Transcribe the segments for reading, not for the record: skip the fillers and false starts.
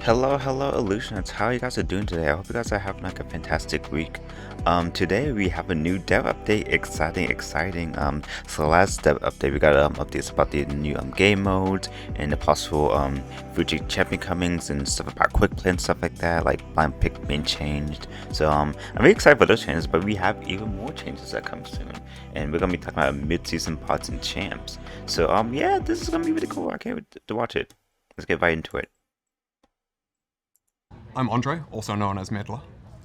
Hello, Illusionists. How you guys are doing today? I hope you guys are having like a fantastic week. Today we have a new dev update. Exciting. So last dev update we got updates about the new game modes and the possible future champion comings and stuff about quick play and stuff like that, like blind pick being changed. So I'm really excited for those changes, but we have even more changes that come soon, and we're gonna be talking about mid-season pods and champs. So yeah, this is gonna be really cool. I can't wait to watch it. Let's get right into it. I'm Andre, also known as Medler.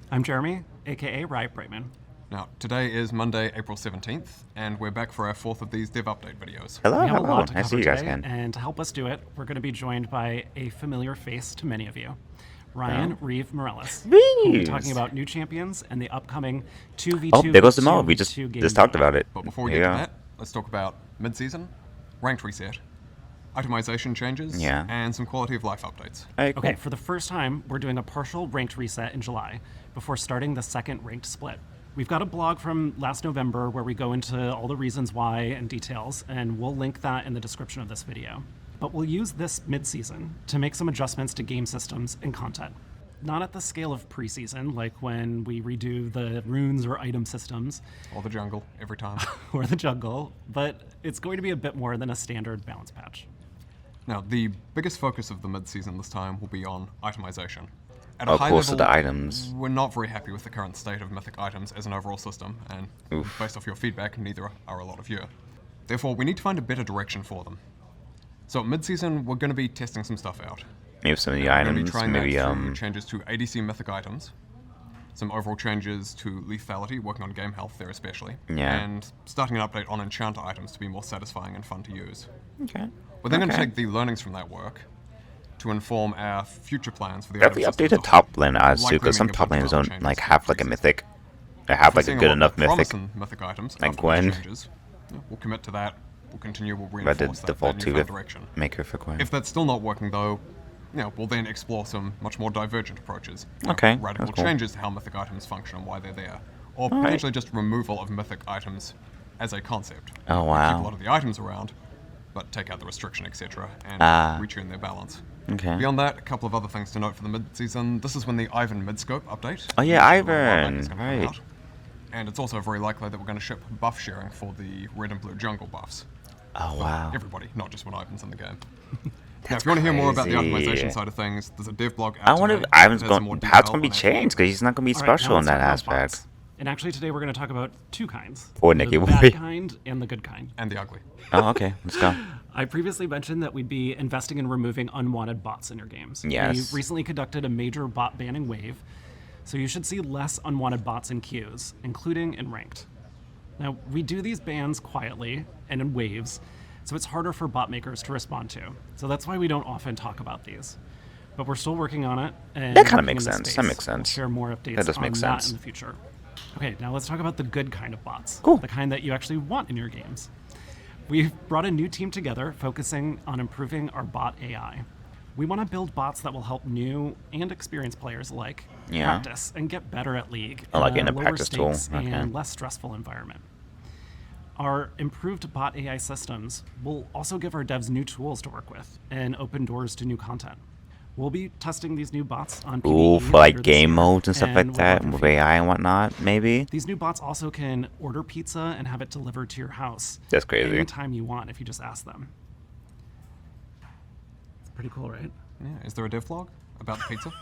I'm Jeremy, aka Riot Brightman. Now, today is Monday, April 17th, and we're back for our fourth of these dev update videos. Hello. We have a lot to Nice to see cover you guys today, again. and to help us do it, we're going to be joined by a familiar face to many of you, Ryan Reeve Morales. We'll be talking about new champions and the upcoming 2v2. Oh, there goes the mode. We just talked about it. But before we get to that, let's talk about mid-season, ranked reset, itemization changes, and some quality of life updates. Okay, for the first time, we're doing a partial ranked reset in July before starting the second ranked split. We've got a blog from last November where we go into all the reasons why and details, and we'll link that in the description of this video. But we'll use this mid-season to make some adjustments to game systems and content. Not at the scale of preseason, like when we redo the runes or item systems. Or the jungle, every time. Or the jungle, but it's going to be a bit more than a standard balance patch. Now, the biggest focus of the mid-season this time will be on itemization. At a high course level, of the items. We're not very happy with the current state of mythic items as an overall system, and based off your feedback, neither are a lot of you. Therefore, we need to find a better direction for them. So, mid-season, we're going to be testing some stuff out. Maybe some of the We're items. going to be trying Maybe that through changes to ADC mythic items, some overall changes to lethality, working on game health there especially, and starting an update on enchanter items to be more satisfying and fun to use. Okay. We're then going to take the learnings from that work to inform our future plans for the Definitely update the top lane odds too, because some top lanes don't like have like a mythic. They have like a good enough mythic. Items like Gwen. We'll commit to that. We'll continue. We'll But the reinforce default that to newfound direction. maker for Gwen. If that's still not working though, we'll then explore some much more divergent approaches. Radical that's cool. changes to how mythic items function and why they're there, or potentially just removal of mythic items as a concept. Oh Keep wow. a lot of the items around, but take out the restriction, etc., and retune their balance. Okay. Beyond that, a couple of other things to note for the mid-season. This is when the Ivan mid-scope update. Oh yeah, is Ivan. gonna come Right. out. And it's also very likely that we're going to ship buff sharing for the red and blue jungle buffs. Oh For wow. everybody, not just when Ivan's in the game. Now, if you want to hear more about the crazy. optimization side of things, there's a dev blog out I wonder if today Ivan's that has some more going. How it's detail gonna be on our changed? Because he's not gonna be All right, now special in let's that talk about aspect. bots. And actually today we're going to talk about two kinds. Or Nicky the Boy. bad kind and the good kind. and the ugly. Oh okay. Let's go. I previously mentioned that we'd be investing in removing unwanted bots in your games. Yes. We recently conducted a major bot banning wave, so you should see less unwanted bots in queues, including in ranked. Now, we do these bans quietly and in waves, so it's harder for bot makers to respond to. So that's why we don't often talk about these. But we're still working on it. And That kinda working makes in this sense. space. That makes sense. We'll share more updates That does on make that sense. in the future. Okay, now let's talk about the good kind of bots. Cool. The kind that you actually want in your games. We've brought a new team together focusing on improving our bot AI. We want to build bots that will help new and experienced players alike practice and get better at League like in a lower practice tool. stakes Okay. and less stressful environment. Our improved bot AI systems will also give our devs new tools to work with and open doors to new content. We'll be testing these new bots on PvE Ooh, for like later this game year, modes and stuff like we'll that, love your with AI and whatnot. Maybe. These new bots also can order pizza and have it delivered to your house. That's crazy. Anytime you want, if you just ask them. It's pretty cool, right? Yeah. Is there a dev blog about the pizza?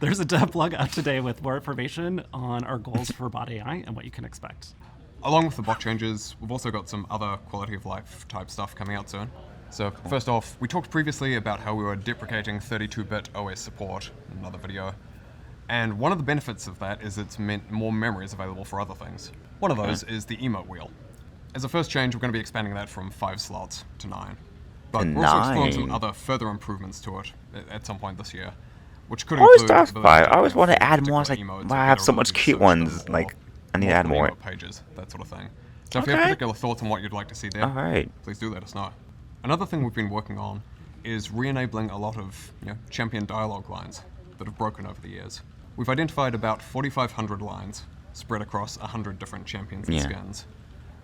There's a dev blog up today with more information on our goals for bot AI and what you can expect. Along with the bot changes, we've also got some other quality of life type stuff coming out soon. So first off, we talked previously about how we were deprecating 32-bit OS support in another video. And one of the benefits of that is it's meant more memory is available for other things. One of those is the emote wheel. As a first change, we're going to be expanding that from 5 slots to 9. But we're also exploring some 9? other further improvements to it at some point this year, which could I always include thought the about ability it. I always want to for add more. It's like, particular emotes wow, or I have better so much ability to cute search them ones. or Like, I need to add multiple more. emote pages, that sort of thing. So if you have particular thoughts on what you'd like to see there, Alright. please do let us know. Another thing we've been working on is re-enabling a lot of champion dialogue lines that have broken over the years. We've identified about 4,500 lines spread across 100 different champions and skins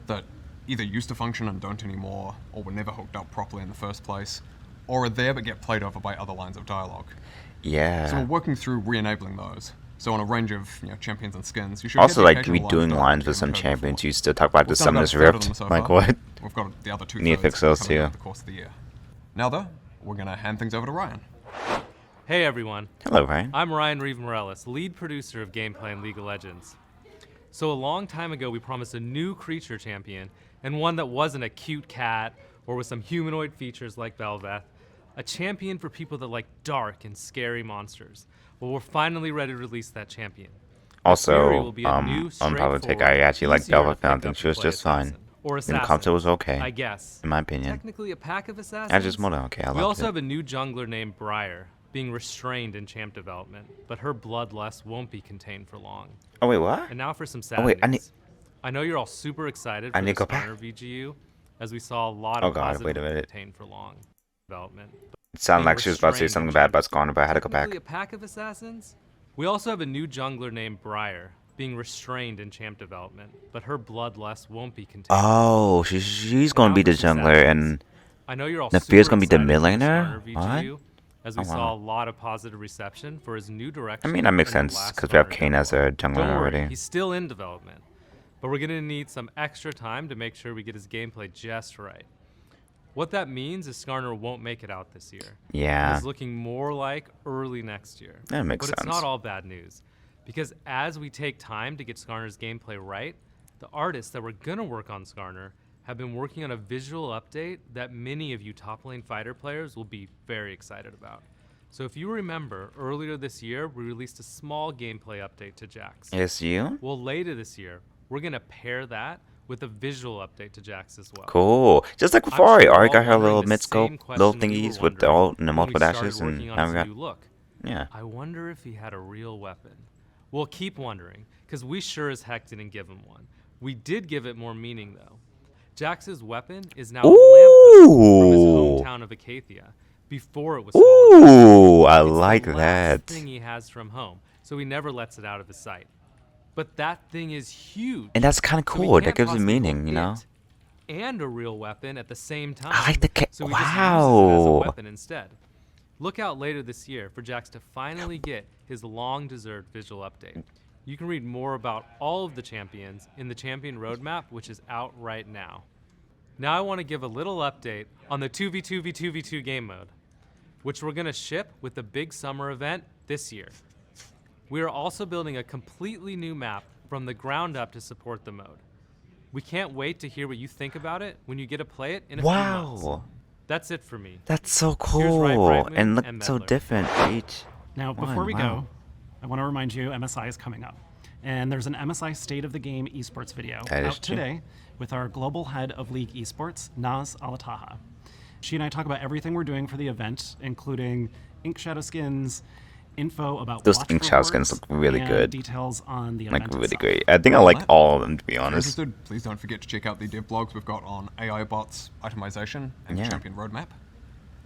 that either used to function and don't anymore, or were never hooked up properly in the first place, or are there but get played over by other lines of dialogue. So we're Yeah. working through re-enabling those. So on a range of champions and skins, you should get Also, the like occasional redoing lines lines that with you some haven't heard before. champions. You still talk about the We've done about a Summoners third of them Rift. so Like far. what? We've got the other two Need to fix those coming too. over the course of the year. Now though, we're gonna hand things over to Ryan. Hey everyone, Hello, Ryan. I'm Ryan Reeve Morales, lead producer of gameplay in League of Legends. So a long time ago we promised a new creature champion, and one that wasn't a cute cat or with some humanoid features like Belveth. A champion for people that like dark and scary monsters. Well, we're finally ready to release that champion. Fury Also, will be a new, on Politic, straightforward, I actually like easier to Belva. I pick think up she was and play just fine. assassin. Or And the concept was okay, I guess. in my opinion. Technically a pack of assassins. I just more than okay. I We loved also it. have a new jungler named Briar, being restrained in champ development, but her bloodlust won't be contained for long. Oh wait, what? And now for some sad Oh wait, I news. need. I know you're all super excited I for need the to go back. Skarner VGU, as we saw a lot Oh of God, positive wait a minute. contained for long development. It sounded being like she was about to say restrained something in bad champ about Skarner, but I had to go back. Technically a pack of assassins. We also have a new jungler named Briar, being restrained in champ development, but her bloodlust won't be contained. Oh, she's gonna Now be for the some sad jungler, news. and I know you're all Nafir's super gonna be the excited mid for the laner? Skarner What? VGU, as we Oh, saw wow. a lot of positive reception for his new direction. I mean that makes in the sense last because we have Skarner Kane as demo. a jungler Don't worry, already. he's still in development, but we're gonna need some extra time to make sure we get his gameplay just right. What that means is Skarner won't make it out this year. Yeah, It's looking more like early next year. that makes But sense. it's not all bad news, because as we take time to get Skarner's gameplay right, the artists that were gonna work on Skarner have been working on a visual update that many of you top lane fighter players will be very excited about. So if you remember, earlier this year, we released a small gameplay update to Jax. It's you? Well, later this year, we're gonna pair that with a visual update to Jax as well. Cool. Just like with I'm Ari. sure Ari we're got all her wondering little the mid scope, same little question we were thingies with wondering all the when multiple we started dashes, and working on now his we got. new look. Yeah. I wonder if he had a real weapon. We'll keep wondering, because we sure as heck didn't give him one. We did give it more meaning, though. Jax's weapon is now a lamppost from his Ooh. hometown of Acacia, before it was stolen. Ooh, I It's like the last that. thing he has from home, so he never lets it out of his sight. But that thing is huge. And that's kind of so we cool. That can't gives it possibly meaning, hold you know? it and a real weapon at the same time. I like the So he just uses it as a wow. weapon instead. Look out later this year for Jax to finally get his long-deserved visual update. You can read more about all of the champions in the champion roadmap, which is out right now. Now I want to give a little update on the 2v2v2v2 game mode, which we're going to ship with the big summer event this year. We are also building a completely new map from the ground up to support the mode. We can't wait to hear what you think about it when you get to play it in a few months. Wow. That's it for me. That's so Here's Right cool. Brightman And look and so Meddler. different each. Now, one. before we Wow. go, I want to remind you MSI is coming up. And there's an MSI State of the Game esports video That is out true. today with our global head of League esports, Naz Alataha. She and I talk about everything we're doing for the event, including Ink Shadow skins, info about Those watch Ink Shadow skins rewards, look really and good. details on the Like event really itself. great. I think I like all of them, to be If you're honest. interested, please don't forget to check out the dev blogs we've got on AI bots, itemization, and Yeah. the champion roadmap.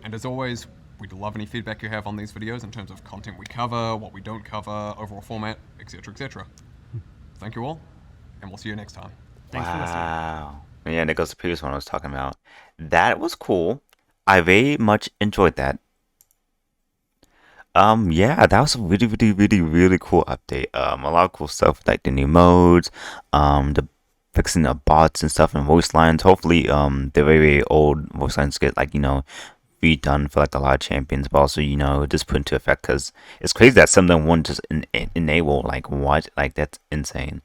And as always, we'd love any feedback you have on these videos in terms of content we cover, what we don't cover, overall format, etc., etc. Thank you all, and we'll see you next time. Thanks for listening. Wow. Yeah, that goes to the previous one I was talking about. That was cool. I very much enjoyed that. Yeah, that was a really, really, really, really cool update. A lot of cool stuff like the new modes, the fixing the bots and stuff and voice lines. Hopefully, the very, very old voice lines get like, redone for like a lot of champions, but also, just put into effect because it's crazy that some of them won't just enable. Like, what? Like, that's insane.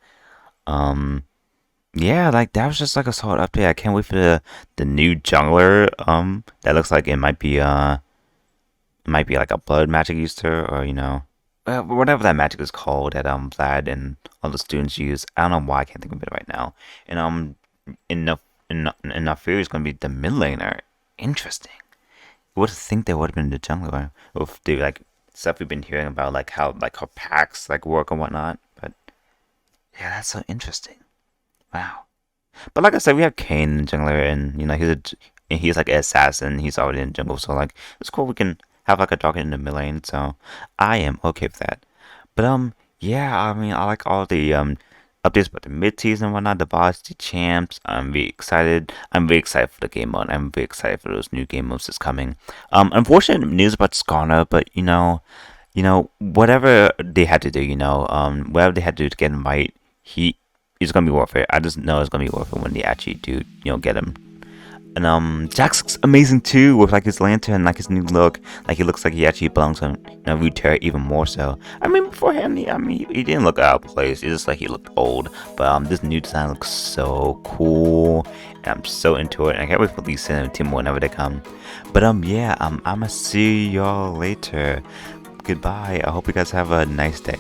Yeah, like that was just like a solid update. I can't wait for the new jungler. That looks like it might be like a blood magic Easter, or whatever that magic is called that Vlad and all the students use. I don't know why I can't think of it right now. And enough Fury is gonna be the mid laner. Interesting. You would think they would have been the jungler with the like stuff we've been hearing about, like how packs like work and whatnot. But yeah, that's so interesting. Wow. But like I said, we have Kane in jungler, and he's like an assassin. He's already in jungle, so like it's cool. We can have like a dog in the mid lane, so I am okay with that. But yeah, I mean, I like all the updates about the mid-season and whatnot, the boss, the champs. I'm very excited. I'm very excited for the game mode. I'm very excited for those new game modes that's coming. Unfortunate news about Skarner, but you know, whatever they had to do, whatever they had to do to get him right, he's gonna be worth it. I just know it's gonna be worth it when they actually do, get him. And Jax looks amazing too with like his lantern, like his new look. Like he looks like he actually belongs on Runeterra even more so. I mean beforehand, he didn't look out of place. It's just like he looked old. But this new design looks so cool, and I'm so into it. And I can't wait for these 17 more whenever they come. But yeah, I'ma see y'all later. Goodbye. I hope you guys have a nice day.